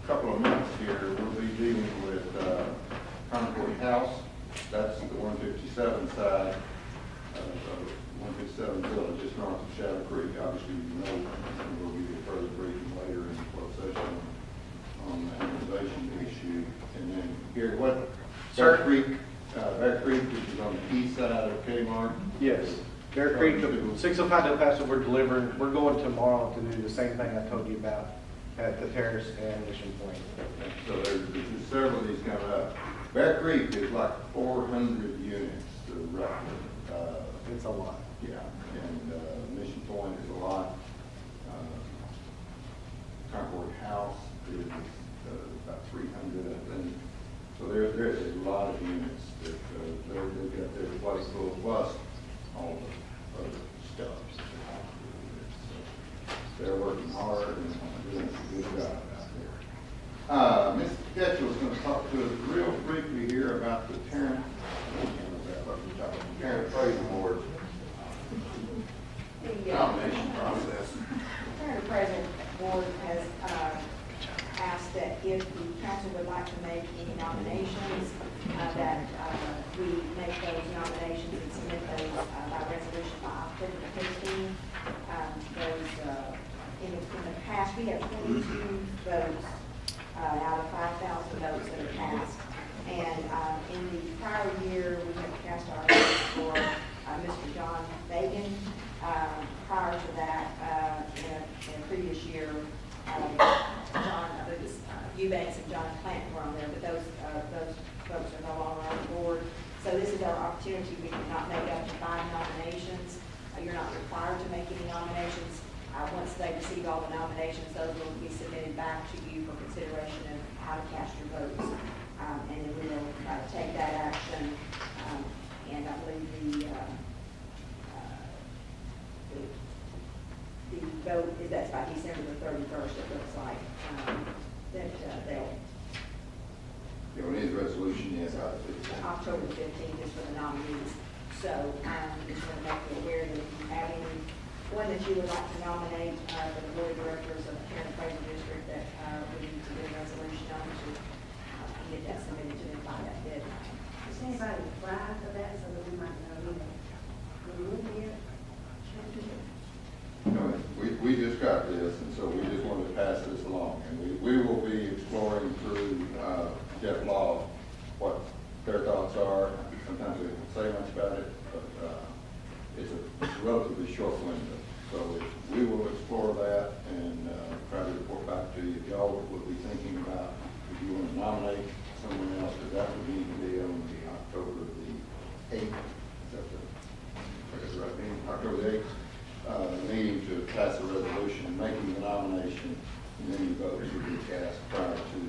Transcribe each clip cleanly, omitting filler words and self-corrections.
couple of months here, we'll be dealing with Concord House. That's the 157 side of 157 Village, just north of Shadow Creek. Obviously, you know, we'll give you a further briefing later in the closed session on the amortization issue. And then here, what? Bear Creek, which is on the east side of Kmart. Yes. Bear Creek, 605 Del Paso, we're going tomorrow to do the same thing I told you about at the Terrace and Mission Point. So there's several of these coming up. Bear Creek is like 400 units roughly. It's a lot. Yeah, and Mission Point is a lot. Concord House is about 300, I think. So there's a lot of units that they've got their place full, plus all the other stuff. So they're working hard and doing a good job out there. Mr. Ketchell's going to talk to us real briefly here about the Tarrant Appraisal Board nomination process. The Tarrant Appraisal Board has asked that if the council would like to make any nominations, that we make those nominations and submit those by resolution by October 15th. In the past, we have 22 votes out of 5,000 votes that are cast. And in the prior year, we have cast our votes for Mr. John Fagan. Prior to that, in a previous year, John Eubanks and John Clanton were on there, but those folks are no longer on the board. So this is our opportunity. We cannot make up to 5 nominations. You're not required to make any nominations. Once they receive all the nominations, those will be submitted back to you for consideration of how to cast your votes. And then we will take that action. And I believe the vote is that's by December the 31st. It looks like that they'll. You don't need a resolution yet. October 15th is for the nominees. So just want to make you aware that if you have anyone that you would like to nominate for the board of directors of the Tarrant Appraisal District, that we need to do a resolution on to get that submitted to them by that deadline. Is anybody apply for that so that we might know We just got this, and so we just wanted to pass this along. And we will be exploring through Jeff Law what their thoughts are. Sometimes we don't say much about it, but it's a relatively short window. So we will explore that and try to report back to you. If y'all would be thinking about if you want to nominate someone else, because that would need to be on the October the 8th. Is that the right meeting? October the 8th. Meeting to pass a resolution making the nomination, and then the votes will be cast prior to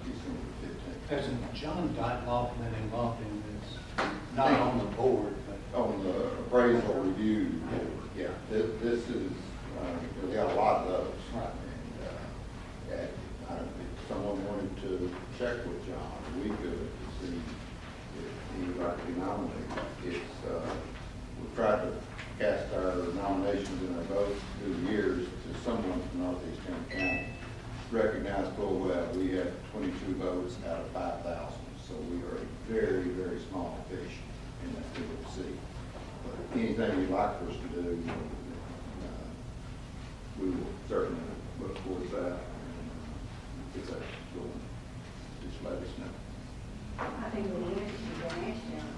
December 15th. Has John Dytloff been involved in this? Not on the board, but On the appraisal review board, yeah. This is, we got a lot of those. Right. And I don't think someone wanted to check with John, we could to see if he would like to be nominated. We've tried to cast our nominations and our votes through the years to someone from Northeast County. Recognized full well we had 22 votes out of 5,000, so we are a very, very small fish in that little city. But anything you'd like for us to do, we will certainly look towards that. And if that's going, just let us know. I think we'll be interested in Ashdown.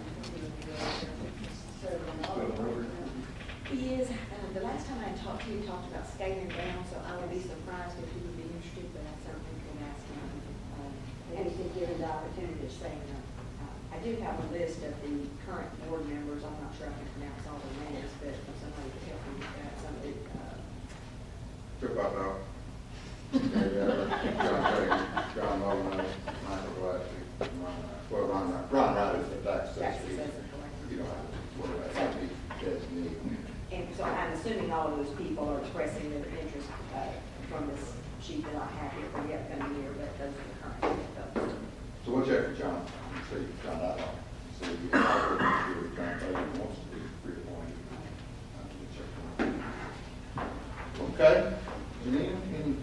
He is, the last time I talked to you, talked about scaling down, so I would be surprised if he would be interested, but I certainly can ask him. And he's been given the opportunity to say no. I do have a list of the current board members. I'm not sure I can pronounce all the names, but if somebody could help me with that, somebody. Trip out now. John Fagan, John Mullen, Michael Glassie, Ron Riley is the tax assessor. You know, what do I think that's me. And so I'm assuming all of those people are expressing their interest from this sheet that I have here for the upcoming year, but those are the current folks. So we'll check with John and see if John Dytloff, see if John Fagan wants to be reappointed. We'll check with him. Okay. Janine,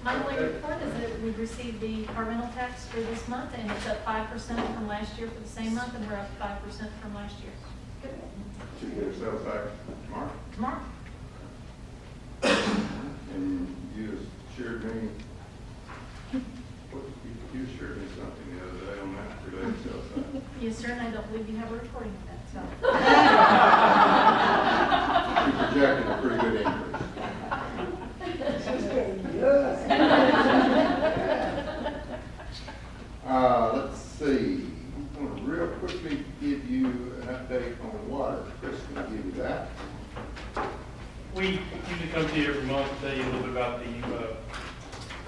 My only report is that we we've received the departmental tax for this month, and it's up 5% from last year for the same month, and we're up 5% from last year. Should get a sales tax tomorrow. Tomorrow? And you assured me, you assured me something the other day on that related sales tax. Yes, sir, and I don't believe you have a recording of that, so. You projected a pretty good increase. Let's see, I'm going to real quickly give you an update on water. Chris can give you that. We usually come to you every month to tell you a little bit about the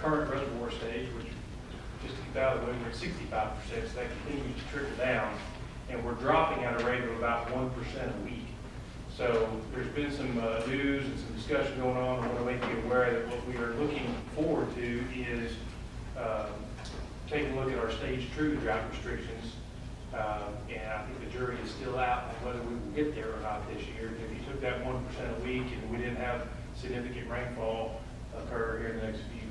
current reservoir stage, which just to get out of the way, we're at 65%, so that continues to trickle down, and we're dropping at a rate of about 1% a week. So there's been some news and some discussion going on. I want to make you aware that what we are looking forward to is taking a look at our stage 2 drought restrictions. And I think the jury is still out on whether we will get there or not this year. If you took that 1% a week and we didn't have significant rainfall occur here in the next few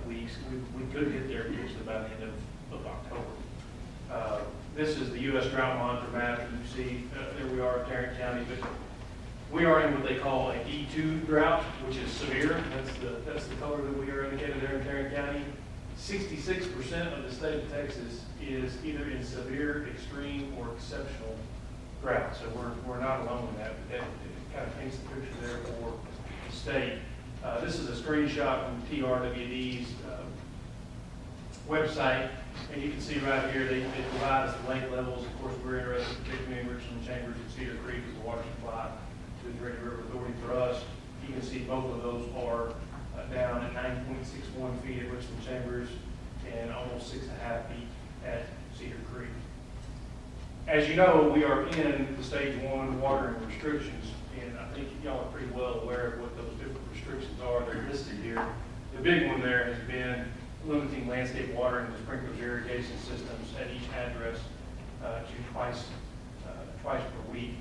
weeks, we could get there usually by the end of October. This is the U.S. Drought Monitor map. You see, there we are in Tarrant County, but we are in what they call a D2 drought, which is severe. That's the color that we are indicated there in Tarrant County. 66% of the state of Texas is either in severe, extreme, or exceptional drought. So we're not alone in that, but that kind of paints the picture there for the state. This is a screenshot from TRWD's website, and you can see right here they provide us the lake levels. Of course, we're interested particularly in Richland Chambers and Cedar Creek as the water supply to the Green River Authority for us. You can see both of those are down at 9.61 feet at Richland Chambers and almost 6.5 feet at Cedar Creek. As you know, we are in the stage 1 watering restrictions, and I think y'all are pretty well aware of what those different restrictions are. They're listed here. The big one there has been limiting landscape watering to sprinklers irrigation systems at each address to twice per week.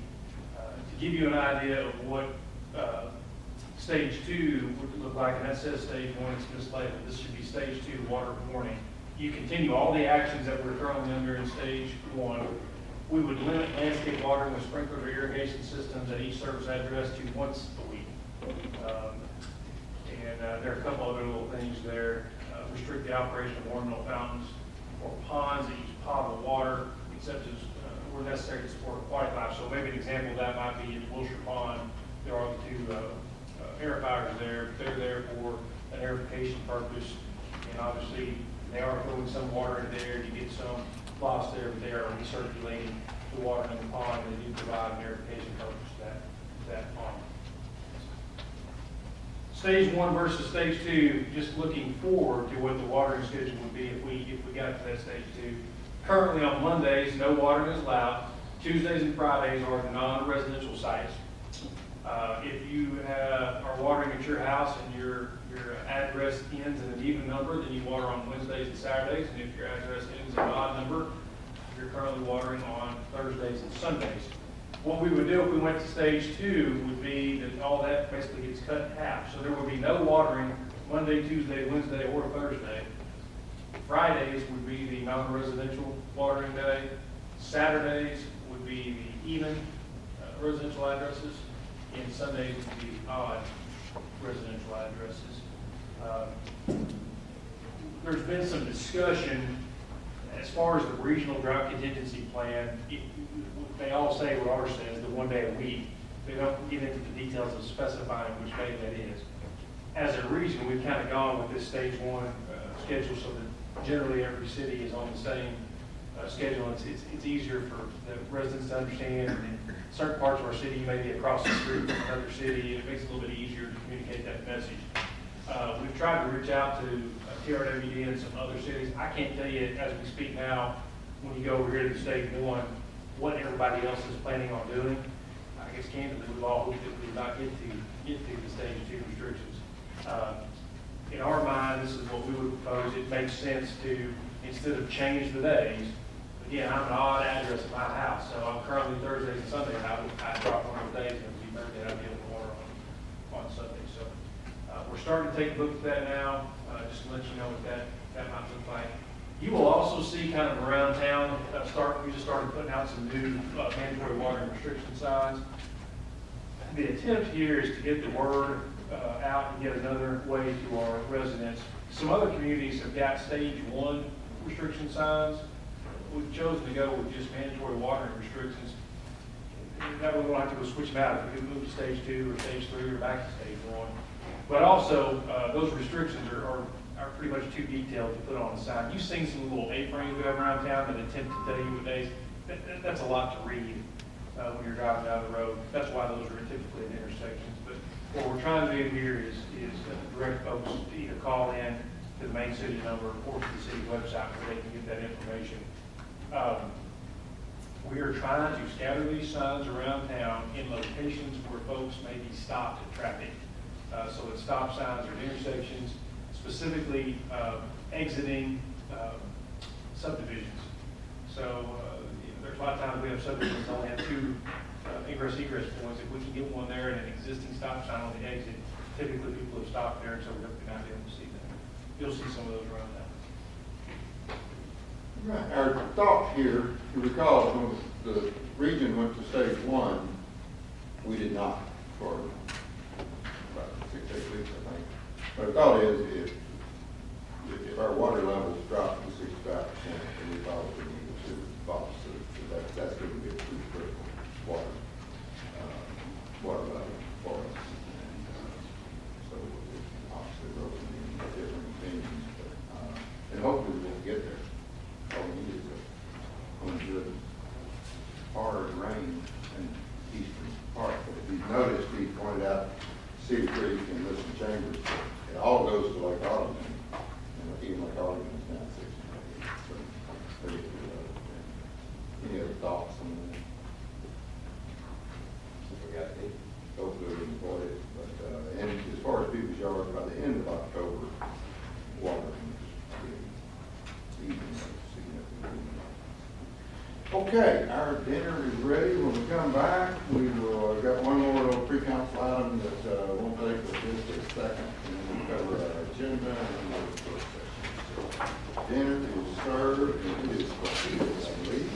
To give you an idea of what stage 2 would look like, and that says stage 1, it's mislabeled. This should be stage 2 water warning. You continue all the actions that we're currently under in stage 1. We would limit landscape watering with sprinklers or irrigation systems at each service address to once a week. There are a couple other little things there. Restrict the operation of ornamental fountains or ponds that use potable water, except as where necessary to support aquatic life. So maybe an example of that might be in Wilshire Pond. There are the 2 aerifiers there. They're there for an aerification purpose, and obviously they are putting some water in there. You get some loss there, but they are recirculating the water in the pond, and they do provide an aerification purpose to that pond. Stage 1 versus stage 2, just looking forward to what the watering schedule would be if we got to that stage 2. Currently on Mondays, no watering is allowed. Tuesdays and Fridays are the non-residential sites. If you are watering at your house and your address ends in an even number, then you water on Wednesdays and Saturdays. And if your address ends in an odd number, you're currently watering on Thursdays and Sundays. What we would do if we went to stage 2 would be that all that basically gets cut in half. So there would be no watering Monday, Tuesday, Wednesday, or Thursday. Fridays would be the non-residential watering day. Saturdays would be the even residential addresses. And Sundays would be odd residential addresses. There's been some discussion as far as the regional drought contingency plan. They all say what ours says, the 1 day a week. They don't get into the details of specifying which day that is. As a region, we've kind of gone with this stage 1 schedule so that generally every city is on the same schedule. It's easier for the residents to understand. And in certain parts of our city, you may be across the street from another city, and it makes it a little bit easier to communicate that message. We've tried to reach out to TRWD and some other cities. I can't tell you as we speak now, when you go over here to stage 1, what everybody else is planning on doing. I guess candidly, we've all hoped that we would not get to the stage 2 restrictions. In our mind, this is what we would propose. It makes sense to, instead of change the days, again, I'm an odd address at my house, so I'm currently Thursdays and Sundays. I drop one of those days, and it would be Thursday, I'd be able to water on Sunday. So we're starting to take a look at that now, just to let you know what that might look like. You will also see kind of around town, we just started putting out some new mandatory watering restriction signs. The attempt here is to get the word out and get another way to our residents. Some other communities have got stage 1 restriction signs. We've chosen to go with just mandatory watering restrictions. That way we don't have to go switch them out if we can move to stage 2 or stage 3 or back to stage 1. But also, those restrictions are pretty much too detailed to put on a sign. You've seen some little A-frames we have around town that attempt to tell you what days. That's a lot to read when you're driving down the road. That's why those are typically at intersections. But what we're trying to do here is direct folks to either call in to the main city number or to the city website where they can get that information. We are trying to scatter these signs around town in locations where folks may be stopped at traffic. So it's stop signs or intersections, specifically exiting subdivisions. So there's a lot of times we have subdivisions that only have 2 ingress-egress points. If we can get one there and an existing stop sign on the exit, typically people have stopped there, and so we're not able to see them. You'll see some of those around town. Right. Our thought here, you recall, when the region went to stage 1, we did not for about 6 to 8 weeks, I think. But the thought is if our water levels drop to 65%, then we probably need to follow suit. So that's going to be a pretty critical water level for us. And so obviously those will be different opinions, but and hopefully we'll get there. All we need is a good hard rain in eastern part. But if you've noticed, we pointed out Cedar Creek and Liston Chambers, it all goes to Lake Arlington. And even Lake Arlington is now 6 so very good. Any other thoughts on that? We got it. Hopefully we can avoid it. But and as far as people's yards, by the end of October, water is even. Okay, our dinner is ready. When we come back, we will, got one more little pre-council item that won't take but just a second, and then we'll cover our agenda and then we'll go to first session. So dinner is served, and it is for I believe.